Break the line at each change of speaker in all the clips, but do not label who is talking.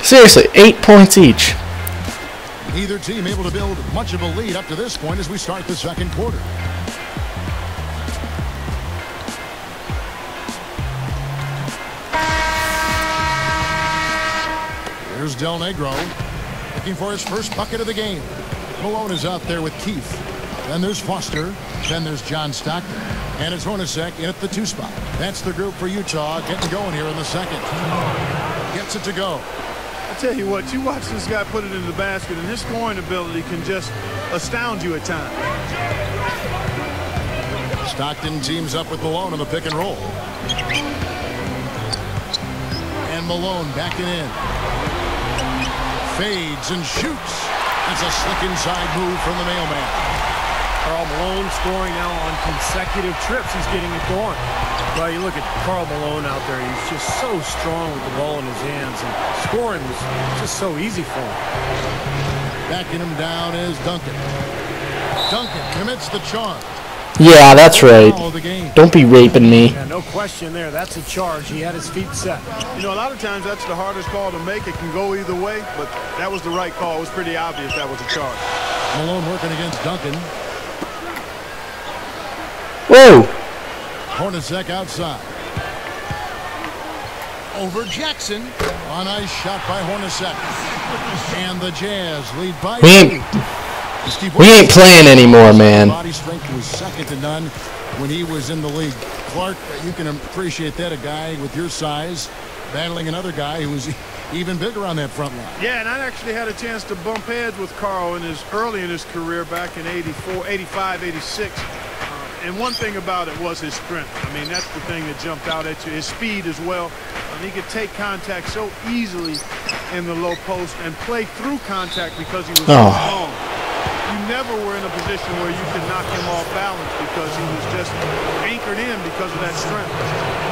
Seriously, 8 points each.
Neither team able to build much of a lead up to this point as we start the second quarter. Here's Del Negro looking for his first bucket of the game. Malone is out there with Keith. Then there's Foster. Then there's John Stockton. And it's Hornacek in at the 2 spot. That's the group for Utah getting going here in the second. Gets it to go.
I tell you what, you watch this guy put it in the basket, and his scoring ability can just astound you at times.
Stockton teams up with Malone on the pick and roll. And Malone backing in. Fades and shoots. That's a slick inside move from the mailman.
Karl Malone scoring now on consecutive trips. He's getting it going. Well, you look at Karl Malone out there. He's just so strong with the ball in his hands. And scoring was just so easy for him.
Backing him down is Duncan. Duncan commits the charge.
Yeah, that's right. Don't be raping me.
Yeah, no question there. That's a charge. He had his feet set.
You know, a lot of times that's the hardest call to make. It can go either way, but that was the right call. It was pretty obvious that was a charge.
Malone working against Duncan.
Whoa!
Hornacek outside. Over Jackson. A nice shot by Hornacek. And the Jazz lead by
We ain't playing anymore, man.
Body strength was second to none when he was in the league. Clark, you can appreciate that, a guy with your size battling another guy who was even bigger on that front line.
Yeah, and I actually had a chance to bump heads with Karl early in his career back in 84, 85, 86. And one thing about it was his strength. I mean, that's the thing that jumped out at you. His speed as well. He could take contact so easily in the low post and play through contact because he was so strong. You never were in a position where you could knock him off balance because he was just anchored in because of that strength.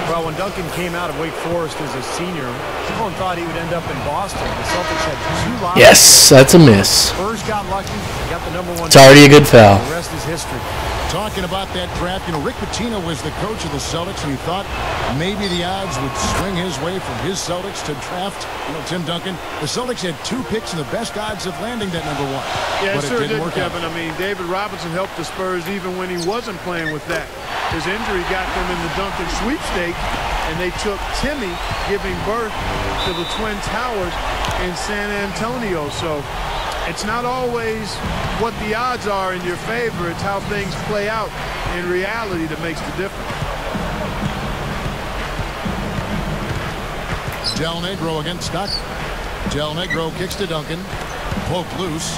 Well, when Duncan came out of Wake Forest as a senior, everyone thought he would end up in Boston. The Celtics had 2 lotteries.
Yes, that's a miss.
Spurs got lucky. Got the #1.
It's already a good foul.
The rest is history.
Talking about that draft, you know, Rick Pitino was the coach of the Celtics, and he thought maybe the odds would swing his way from his Celtics to draft, you know, Tim Duncan. The Celtics had 2 picks and the best odds of landing that #1.
Yeah,
but
it sure did,
work
Kevin.
out.
I mean, David Robinson helped the Spurs even when he wasn't playing with that. His injury got them in the Duncan sweepstake, and they took Timmy, giving birth to the Twin Towers in San Antonio. So it's not always what the odds are in your favor. It's how things play out in reality that makes the difference.
Del Negro against Stockton. Del Negro kicks to Duncan. Poke loose.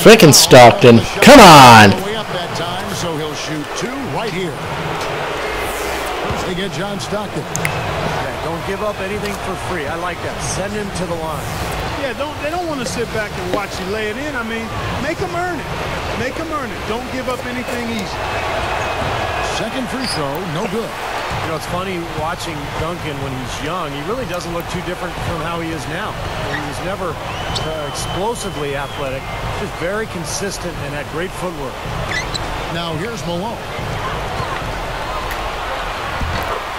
Frickin' Stockton. Come on!
Way up that time, so he'll shoot 2 right here. They get John Stockton.
Yeah, don't give up anything for free. I like that. Send him to the line.
Yeah, they don't want to sit back and watch you lay it in. I mean, make them earn it. Make them earn it. Don't give up anything easy.
Second free throw, no good.
You know, it's funny watching Duncan when he's young. He really doesn't look too different from how he is now. He was never explosively athletic, just very consistent and had great footwork.
Now here's Malone.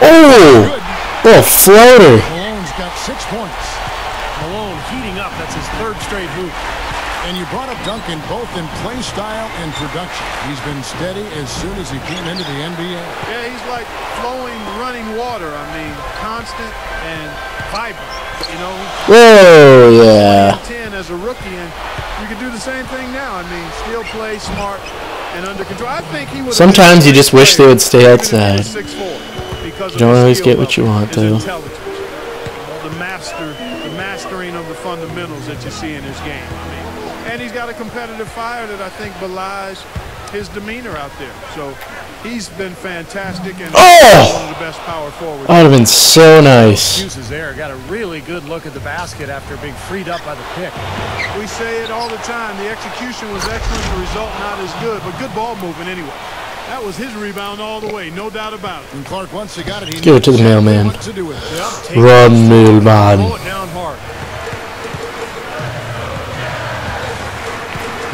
Oh! Oh, floater.
Malone's got 6 points.
Malone heating up. That's his 3rd straight hoop.
And you brought up Duncan both in play style and production. He's been steady as soon as he came into the NBA.
Yeah, he's like flowing, running water. I mean, constant and vibrant, you know.
Whoa, yeah.
10 as a rookie, and you can do the same thing now. I mean, still play smart and under control. I think he would.
Sometimes you just wish they would stay outside.
6'4", because
you don't always get what you want, though.
The mastering of the fundamentals that you see in his game. I mean, and he's got a competitive fire that I think belies his demeanor out there. So he's been fantastic and one of the best power forwards.
That would have been so nice.
Excuses there. Got a really good look at the basket after being freed up by the pick.
We say it all the time. The execution was excellent. The result not as good, but good ball movement anyway. That was his rebound all the way, no doubt about it.
And Clark, once he got it, he
give it to the mailman.
What to do with it.
Yep,
Run, mailman.
Pull it down hard.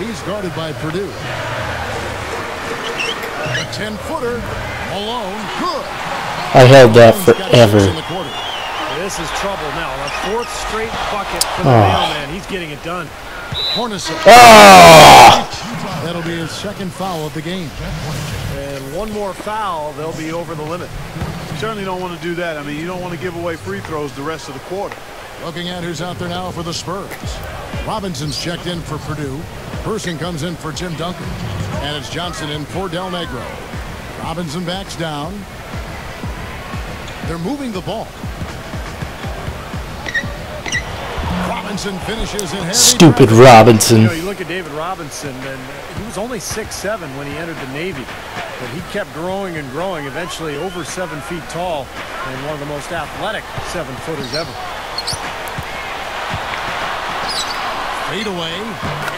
He's guarded by Purdue. A 10-footer. Malone, good.
I held that forever.
This this is trouble now. A fourth straight bucket for the mailman. He's getting it done.
Hornacek.
Oh!
That'll be his second foul of the game.
And one more foul, they'll be over the limit.
You certainly don't want to do that. I mean, you don't want to give away free throws the rest of the quarter.
Looking at who's out there now for the Spurs. Robinson's checked in for Purdue. Person comes in for Tim Duncan. And it's Johnson in for Del Negro. Robinson backs down. They're moving the ball. Robinson finishes in heavy.
Stupid Robinson.
You know, you look at David Robinson, and he was only 6'7" when he entered the Navy. But he kept growing and growing, eventually over 7 feet tall, and one of the most athletic 7-footers ever.
Fade away,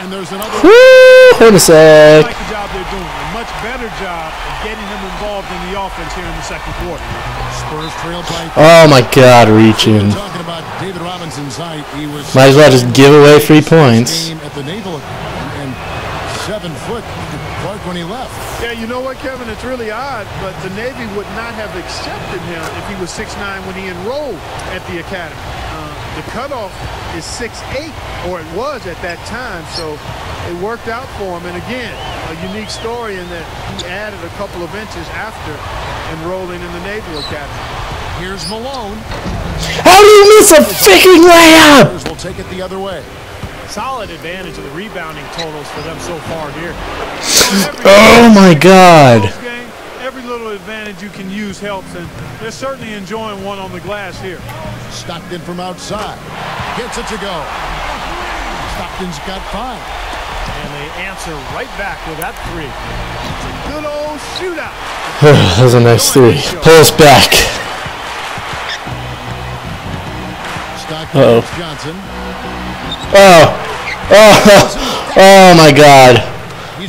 and there's another.
Woo! Hornacek.
I like the job they're doing. A much better job of getting him involved in the offense here in the second quarter.
Spurs trail by.
Oh my God, reaching.
Talking about David Robinson's height, he was.
Might as well just give away 3 points.
At the Naval and 7 foot Clark when he left.
Yeah, you know what, Kevin? It's really odd, but the Navy would not have accepted him if he was 6'9" when he enrolled at the academy. The cutoff is 6'8", or it was at that time, so it worked out for him. And again, a unique story in that he added a couple of inches after enrolling in the Naval Academy.
Here's Malone.
How do you miss a freaking layup?
We'll take it the other way.
Solid advantage of the rebounding totals for them so far here.
Oh my God.
Every little advantage you can use helps, and they're certainly enjoying one on the glass here.
Stockton from outside. Gets it to go. Stockton's got 5.
And they answer right back with that 3.
It's a good old shootout.
That was a nice 3. Pull us back.
Stockton Johnson.
Oh my God.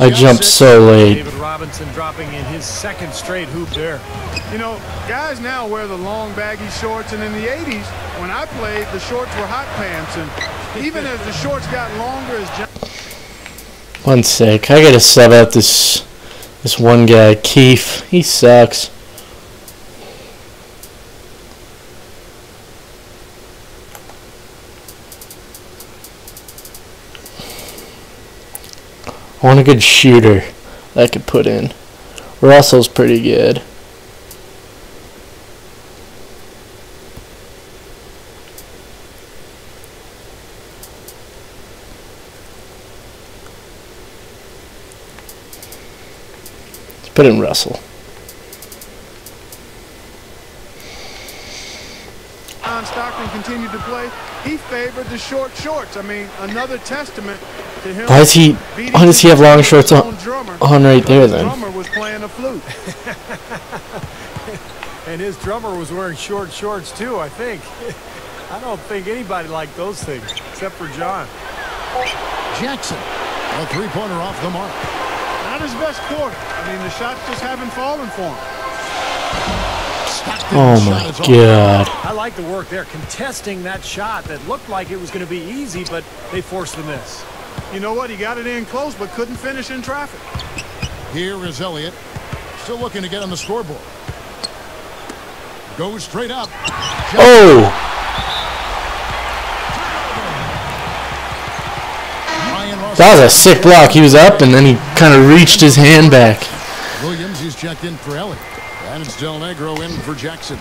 I jumped so late.
David Robinson dropping in his second straight hoop there.
You know, guys now wear the long baggy shorts, and in the 80s, when I played, the shorts were hot pants, and even as the shorts got longer as
One sec. I gotta sub out this one guy, Keith. He sucks. I want a good shooter that I could put in. Russell's pretty good. Let's put in Russell.
Stockton continued to play, he favored the short shorts. I mean, another testament to him.
Why does he have long shorts on right there then?
The drummer was playing a flute.
And his drummer was wearing short shorts too, I think. I don't think anybody liked those things, except for John.
Jackson, a 3-pointer off the mark.
Not his best quarter. I mean, the shots just haven't fallen for him.
Oh my God.
I like the work there, contesting that shot that looked like it was going to be easy, but they forced the miss.
You know what? He got it in close, but couldn't finish in traffic.
Here is Elliott, still looking to get on the scoreboard. Goes straight up.
Oh! That was a sick block. He was up, and then he kind of reached his hand back.
Williams, he's checked in for Elliott. And it's Del Negro in for Jackson.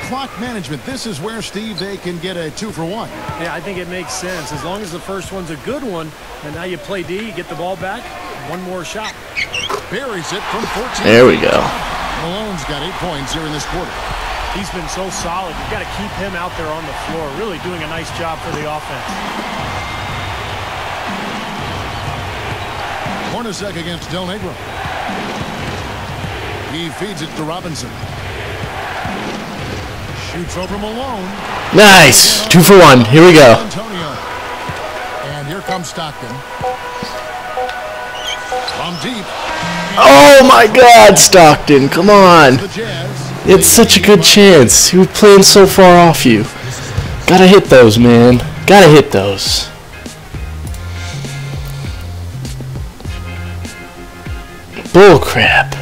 Clock management. This is where, Steve, they can get a 2-for-1.
Yeah, I think it makes sense. As long as the first one's a good one, and now you play D, you get the ball back, one more shot.
Buries it from 14.
There we go.
Malone's got 8 points here in this quarter.
He's been so solid. You've got to keep him out there on the floor, really doing a nice job for the offense.
Hornacek against Del Negro. He feeds it to Robinson. Shoots over Malone.
Nice. 2-for-1. Here we go.
Antonio. And here comes Stockton. From deep.
Oh my God, Stockton. Come on. It's such a good chance. He was playing so far off you. Gotta hit those, man. Gotta hit those. Bull crap.